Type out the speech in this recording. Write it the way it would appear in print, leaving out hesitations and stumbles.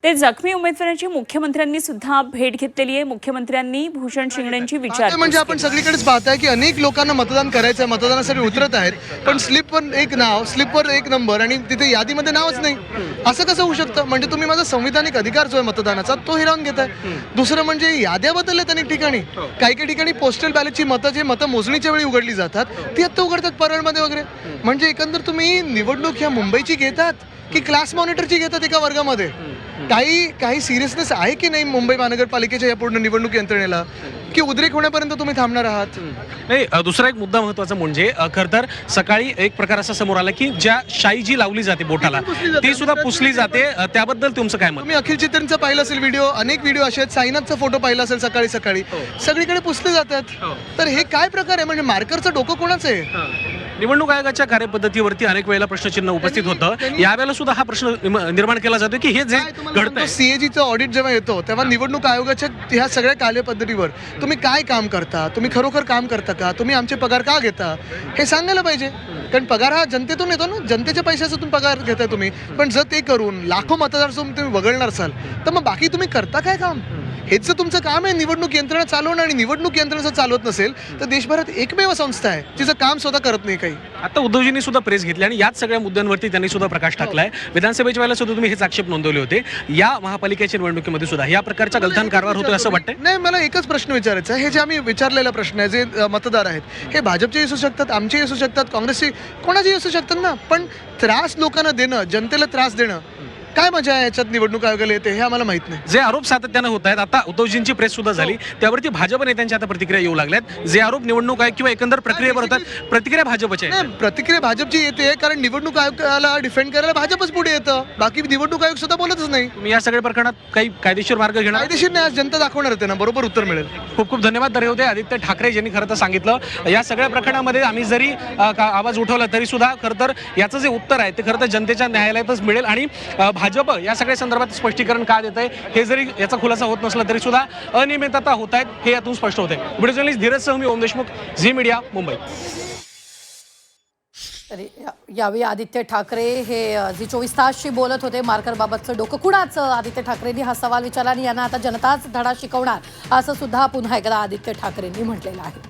ते जखमी उमेदवारांची मुख्यमंत्र्यांनी सुद्धा भेट घेतलेली आहे। मुख्यमंत्र्यांनी भूषण शिंगण्यांची विचारपूस म्हणजे आपण सगळीकडेच पाहताय की अनेक लोकांना मतदान करायचं आहे, मतदानासाठी उतरत आहेत, पण स्लिपवर एक नाव, स्लिपवर एक नंबर आणि तिथे यादीमध्ये नावच नाही। असं कसं होऊ शकतं? म्हणजे तुम्ही माझा संविधानिक अधिकार जो आहे मतदानाचा तो हिरावून घेताय। दुसरं म्हणजे याद्या बदलल्यात अनेक ठिकाणी, काही ठिकाणी पोस्टल बॅलेटची मतं जे मतं मोजणीच्या वेळी उघडली जातात ती आता उघडतात परळमध्ये वगैरे। म्हणजे एकंदर तुम्ही निवडणूक ह्या मुंबईची घेतात की क्लास मॉनिटरची घेतात एका वर्गामध्ये? काही सिरियसनेस आहे की नाही मुंबई महानगरपालिकेच्या या पूर्ण निवडणूक यंत्रणेला, की उद्रेक होण्यापर्यंत तुम्ही थांबणार आहात? नाही, दुसरा एक मुद्दा महत्त्वाचा म्हणजे खरं तर सकाळी एक प्रकार असा समोर आला की ज्या शाई जी लावली जाते बोटाला ती सुद्धा पुसली जाते, त्याबद्दल तुमचं काय मत? तुम्ही अखिल चित्रणचा पाहिलं असेल व्हिडिओ, अनेक व्हिडिओ असे आहेत, साईनाथचा फोटो पाहिला असेल सकाळी सकाळी, सगळीकडे पुसले जातात। तर हे काय प्रकार आहे? म्हणजे मार्करचं डोकं कोणाचं आहे? निवडणूक आयोगाच्या कार्यपद्धतीवरती अनेक वेळेला प्रश्नचिन्ह उपस्थित होतं, यावेळेला सुद्धा हा प्रश्न निर्माण केला जातो की हे जे घडतंय सीएजीचं ऑडिट जेव्हा येतो तेव्हा निवडणूक आयोगाच्या ह्या सगळ्या कार्यपद्धतीवर तुम्ही काय काम करता, तुम्ही खरोखर काम करता का, तुम्ही आमचे पगार का घेता, हे सांगायला पाहिजे। कारण पगार हा जनतेतून येतो ना, जनतेच्या पैशातून पगार घेताय तुम्ही। पण जर ते करून लाखो मतदारांसमोर तुम्ही वगळणार असाल तर मग बाकी तुम्ही करता काय काम? हेच जर तुमचं काम आहे निवडणूक यंत्रणा चालवणं, आणि निवडणूक यंत्रणा जर चालवत नसेल तर देशभरात एकमेव संस्था आहे तिचं काम स्वतः करत नाही काही। आता उद्धवजींनी सुद्धा प्रेस घेतली आणि याच सगळ्या मुद्द्यांवरती त्यांनी सुद्धा प्रकाश टाकलाय। विधानसभेच्या वेळेला सुद्धा तुम्ही हेच आक्षेप नोंदवले होते, या महापालिकेच्या निवडणुकीमध्ये सुद्धा या प्रकारचा गलथान कारभार होतोय असं वाटतंय? नाही, मला एकच प्रश्न विचारायचा आहे। हे जे आम्ही विचारलेला प्रश्न आहे, जे मतदार आहेत हे भाजपचे असू शकतात, आमचे असू शकतात, काँग्रेसचे कोणाचे असू शकतात ना, पण त्रास लोकांना देणं, जनतेला त्रास देणं, काय मजा आहे याच्यात निवडणूक आयोगाला येते हे आम्हाला माहित नाही। जे आरोप सातत्यानं होत आहेत, आता उद्धवजींची प्रेस सुद्धा झाली, त्यावरती भाजप नेत्यांच्या आता प्रतिक्रिया येऊ लागल्यात। जे आरोप निवडणूक आयोग किंवा एकंदर प्रक्रियेवर होतात, प्रतिक्रिया भाजपच्या आहेत। प्रतिक्रिया भाजपची येते कारण निवडणूक आयोगाला डिफेंड करायला भाजपच पुढे येतं, बाकी निवडणूक आयोग सुद्धा बोलतच नाही। तुम्ही या सगळ्या प्रकरणात काही कायदेशीर मार्ग घेणार? कायदेशीर नाही, आज जनता दाखवणार होते ना, बरोबर उत्तर मिळेल। खूप खूप धन्यवाद दरे होते आदित्य ठाकरे यांनी खरं तर सांगितलं या सगळ्या प्रकरणामध्ये आम्ही जरी आवाज उठवला तरी सुद्धा खरं तर याचं जे उत्तर आहे ते खरं तर जनतेच्या न्यायालयातच मिळेल। आणि भाजप या सगळ्या संदर्भात स्पष्टीकरण का देत आहे हे जरी याचा खुलासा होत नसला तरी सुद्धा अनियमितता होत आहेत हे यातून स्पष्ट होते। व्हिडिओ जर्नलिस्ट धीरज सह मी ओम देशमुख, झी मीडिया, मुंबई। तरी यावेळी आदित्य ठाकरे हे झी 24 तासशी बोलत होते। मार्करबाबतचं डोकं कुणाचं, आदित्य ठाकरेंनी हा सवाल विचारला आणि यांना आता जनताच धडा शिकवणार असं सुद्धा पुन्हा एकदा आदित्य ठाकरेंनी म्हटलेलं आहे।